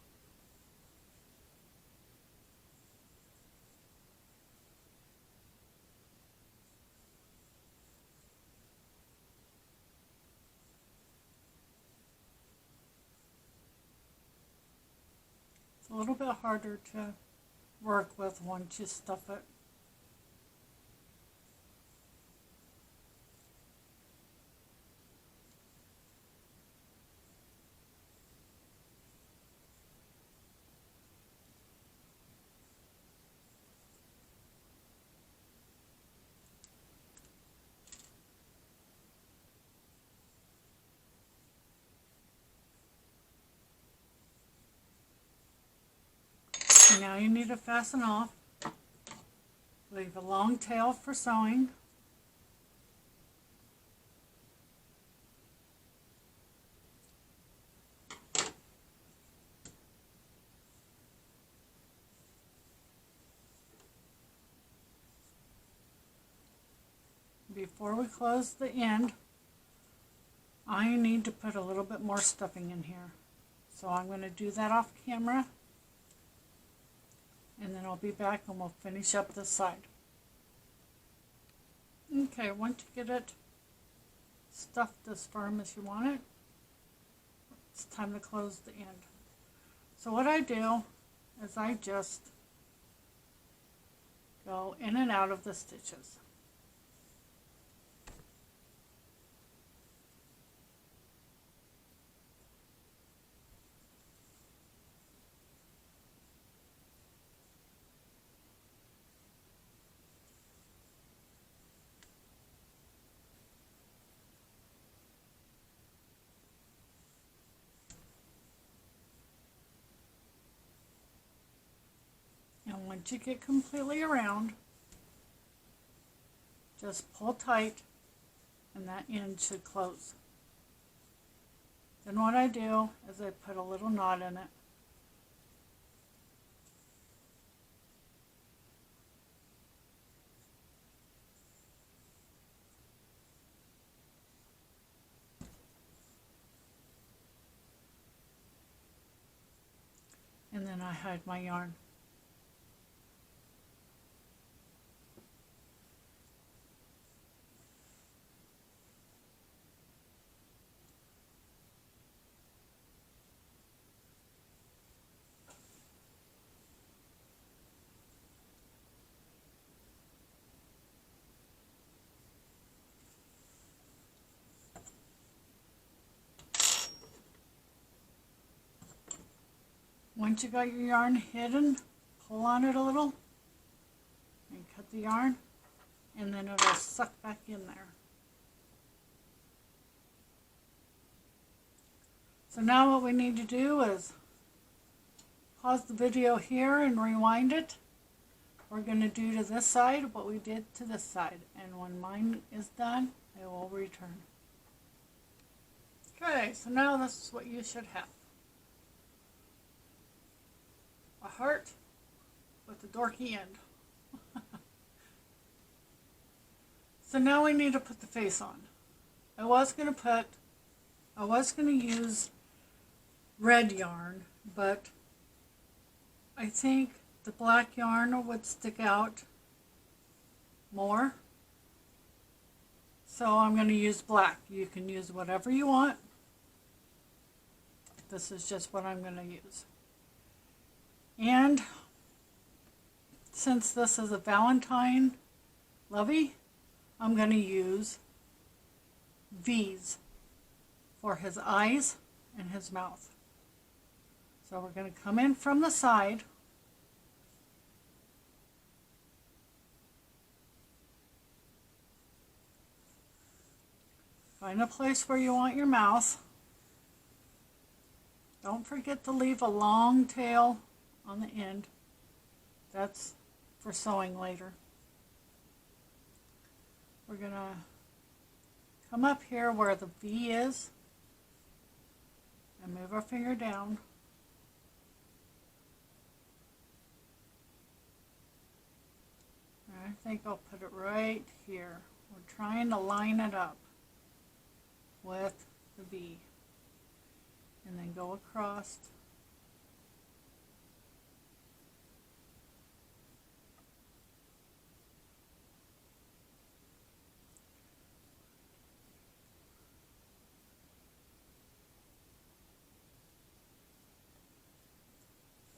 It's a little bit harder to work with once you stuff it. Now you need to fasten off. Leave a long tail for sewing. Before we close the end, I need to put a little bit more stuffing in here. So I'm going to do that off camera, and then I'll be back and we'll finish up this side. Okay, once you get it stuffed as firm as you want it, it's time to close the end. So what I do is I just go in and out of the stitches. And once you get completely around, just pull tight and that end should close. Then what I do is I put a little knot in it. And then I hide my yarn. Once you got your yarn hidden, pull on it a little and cut the yarn, and then it'll suck back in there. So now what we need to do is pause the video here and rewind it. We're going to do to this side what we did to this side, and when mine is done, I will return. Okay, so now this is what you should have. A heart with a dorky end. So now we need to put the face on. I was going to use red yarn, but I think the black yarn would stick out more. So I'm going to use black. You can use whatever you want. This is just what I'm going to use. And since this is a Valentine Lovey, I'm going to use V's for his eyes and his mouth. So we're going to come in from the side. Find a place where you want your mouth. Don't forget to leave a long tail on the end. That's for sewing later. We're going to come up here where the V is and move our finger down. And I think I'll put it right here. We're trying to line it up with the V. And then go across.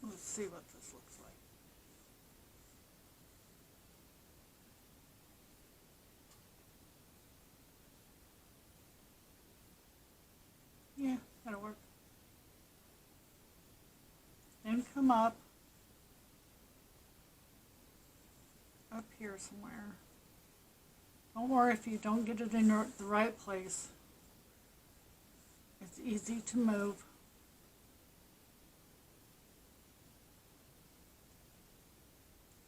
Let's see what this looks like. Yeah, that'll work. Then come up here somewhere. Don't worry if you don't get it in the right place. It's easy to move.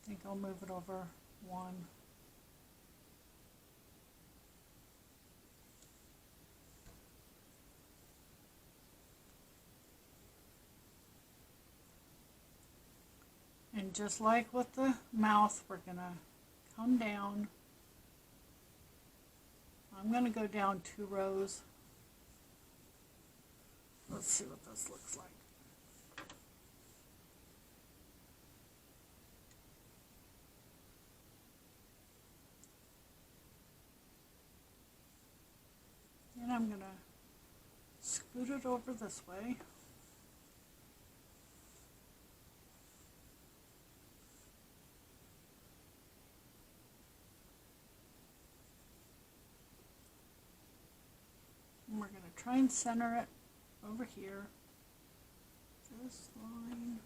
think I'll move it over one. And just like with the mouth, we're going to come down. I'm going to go down 2 rows. Let's see what this looks like. And I'm going to scoot it over this way. And we're going to try and center it over here. This line.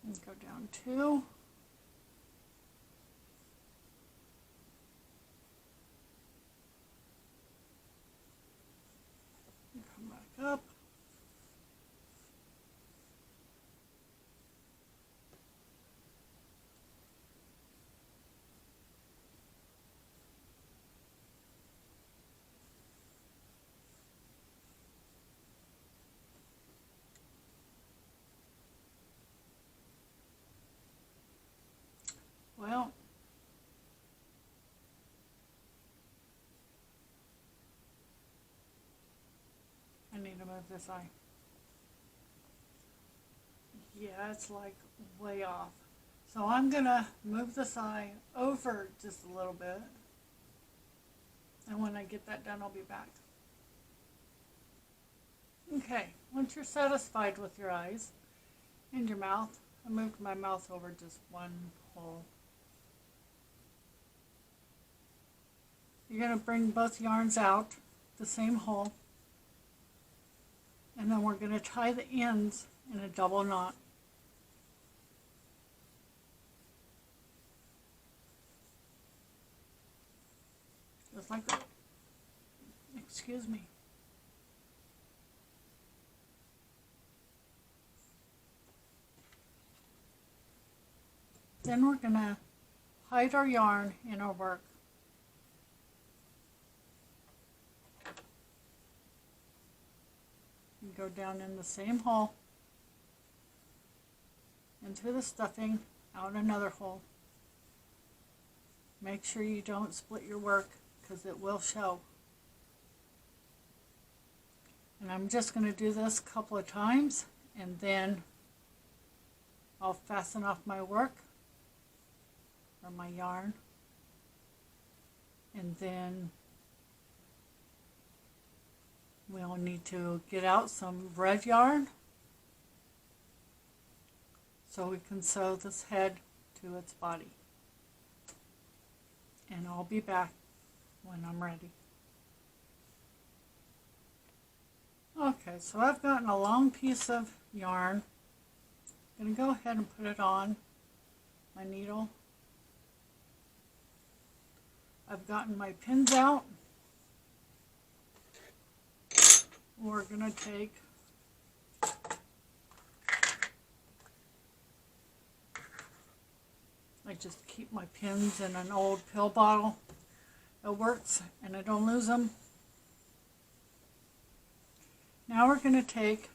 And go down 2. And come back up. Well, I need to move this eye. Yeah, it's like way off. So I'm going to move this eye over just a little bit. And when I get that done, I'll be back. Okay, once you're satisfied with your eyes and your mouth, I moved my mouth over just 1 hole. You're going to bring both yarns out the same hole, and then we're going to tie the ends in a double knot. Just like that. Excuse me. Then we're going to hide our yarn in our work. And go down in the same hole, into the stuffing, out another hole. Make sure you don't split your work because it will show. And I'm just going to do this a couple of times and then I'll fasten off my work or my yarn, and then we'll need to get out some red yarn so we can sew this head to its body. And I'll be back when I'm ready. Okay, so I've gotten a long piece of yarn. I'm going to go ahead and put it on my needle. I've gotten my pins out. We're going to take I just keep my pins in an old pill bottle. It works and I don't lose them. Now we're going to take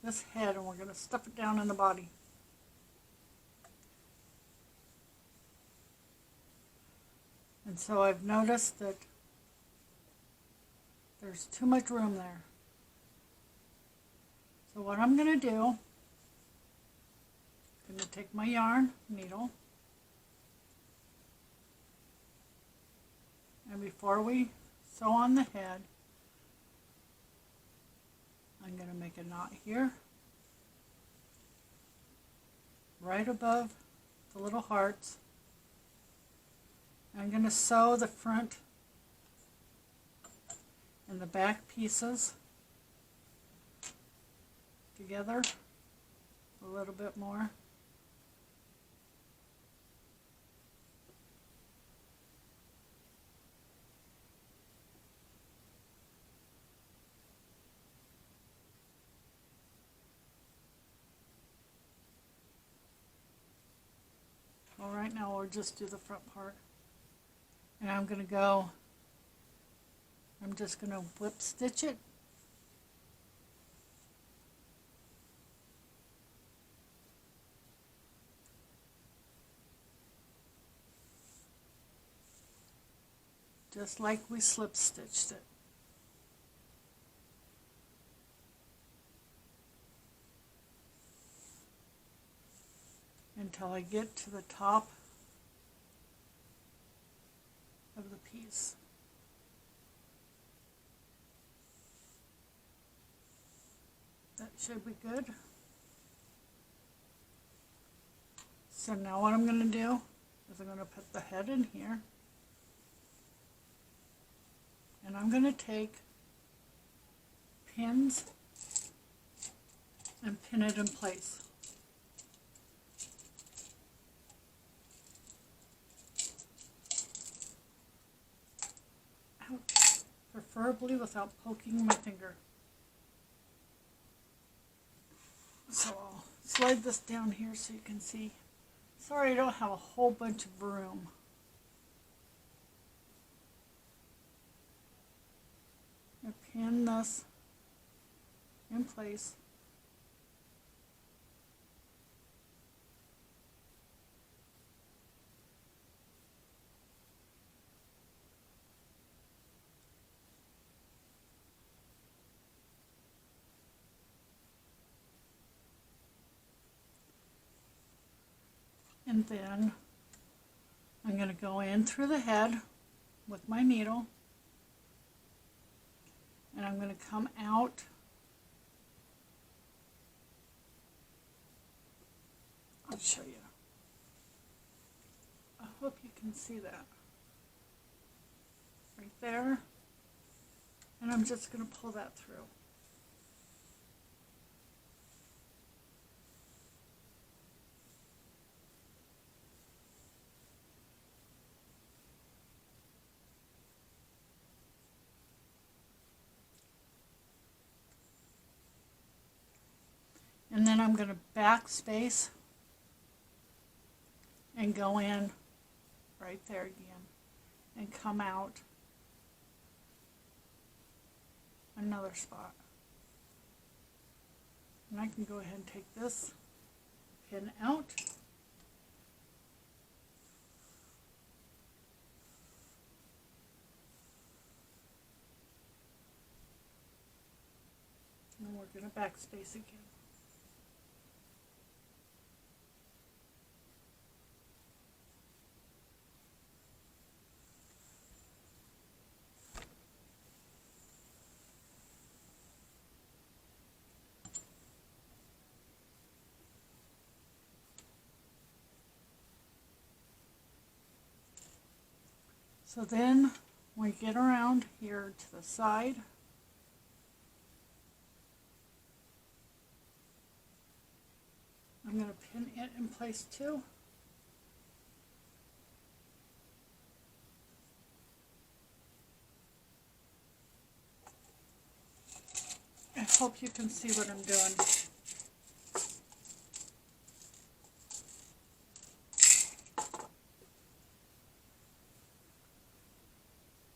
this head and we're going to stuff it down in the body. And so I've noticed that there's too much room there. So what I'm going to do, I'm going to take my yarn needle, and before we sew on the head, I'm going to make a knot here, right above the little hearts. I'm going to sew the front and the back pieces together a little bit more. Well, right now we'll just do the front part. And I'm just going to whip stitch it. Just like we slip stitched it. Until I get to the top of the piece. That should be good. So now what I'm going to do is I'm going to put the head in here. And I'm going to take pins and pin it in place. Ouch. Preferably without poking my finger. So I'll slide this down here so you can see. Sorry, I don't have a whole bunch of room. I pin this in place. And then I'm going to go in through the head with my needle, and I'm going to come out I'll show you. I hope you can see that. Right there. And I'm just going to pull that through. And then I'm going to backspace and go in right there again and come out another spot. And I can go ahead and take this pin out. And we're going to backspace again. So then we get around here to the side. I'm going to pin it in place too. I hope you can see what I'm doing.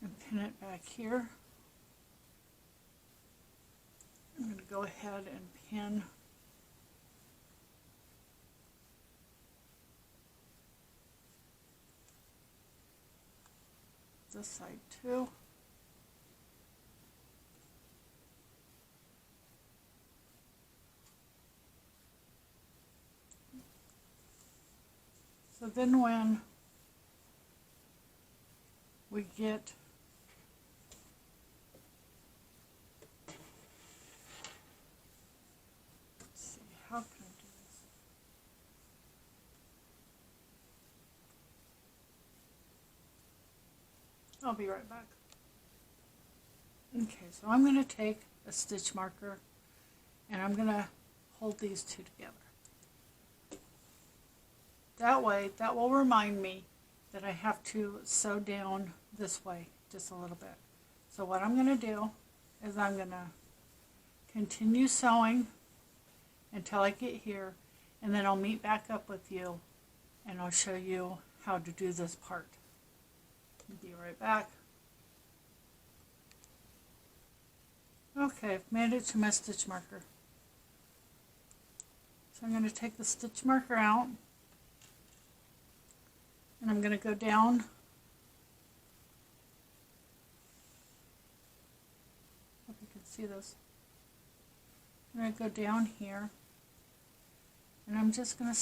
And pin it back here. I'm going to go ahead and pin this side too. So then when we get how can I do this? I'll be right back. Okay, so I'm going to take a stitch marker and I'm going to hold these two together. That way, that will remind me that I have to sew down this way just a little bit. So what I'm going to do is I'm going to continue sewing until I get here, and then I'll meet back up with you and I'll show you how to do this part. I'll be right back. Okay, I've made it to my stitch marker. So I'm going to take the stitch marker out and I'm going to go down hope you can see this. I'm going to go down here and I'm just going to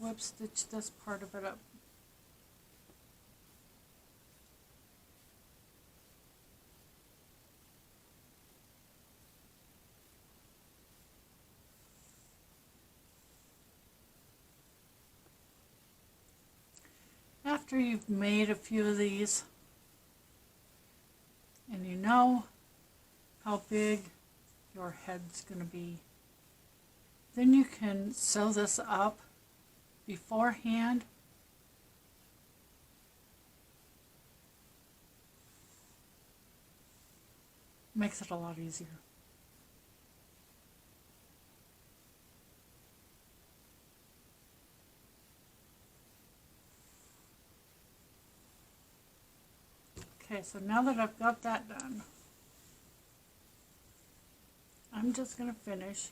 whip stitch this part of it up. After you've made a few of these and you know how big your head's going to be, then you can sew this up beforehand. Makes it a lot easier. Okay, so now that I've got that done, I'm just going to finish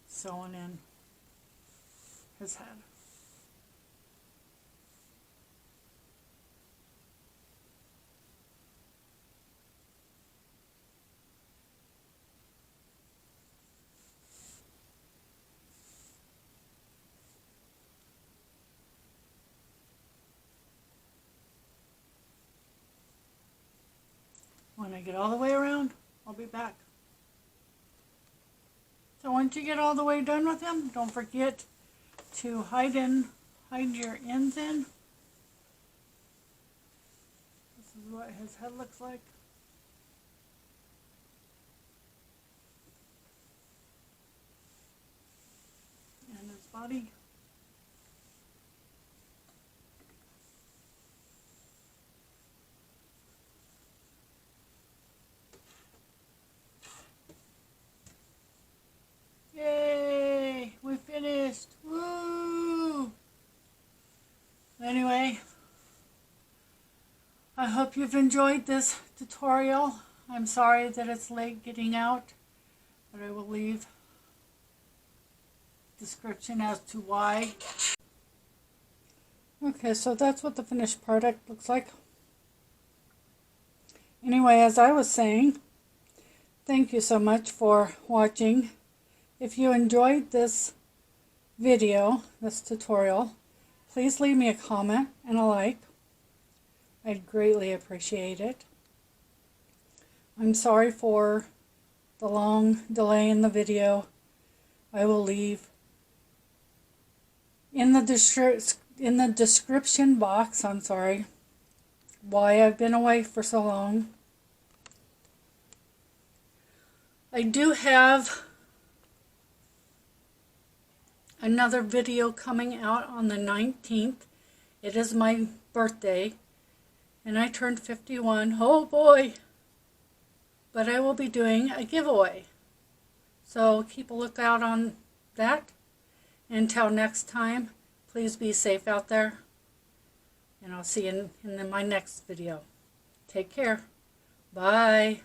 sewing in his head. When I get all the way around, I'll be back. So once you get all the way done with him, don't forget to hide your ends in. This is what his head looks like. And his body. Yay! We finished! Woo! Anyway, I hope you've enjoyed this tutorial. I'm sorry that it's late getting out, but I will leave description as to why. Okay, so that's what the finished product looks like. Anyway, as I was saying, thank you so much for watching. If you enjoyed this video, this tutorial, please leave me a comment and a like. I'd greatly appreciate it. I'm sorry for the long delay in the video. I will leave in the description box, why I've been away for so long. I do have another video coming out on the 19th. It is my birthday and I turned 51. Oh boy! But I will be doing a giveaway. So keep a lookout on that. Until next time, please be safe out there. And I'll see you in my next video. Take care. Bye.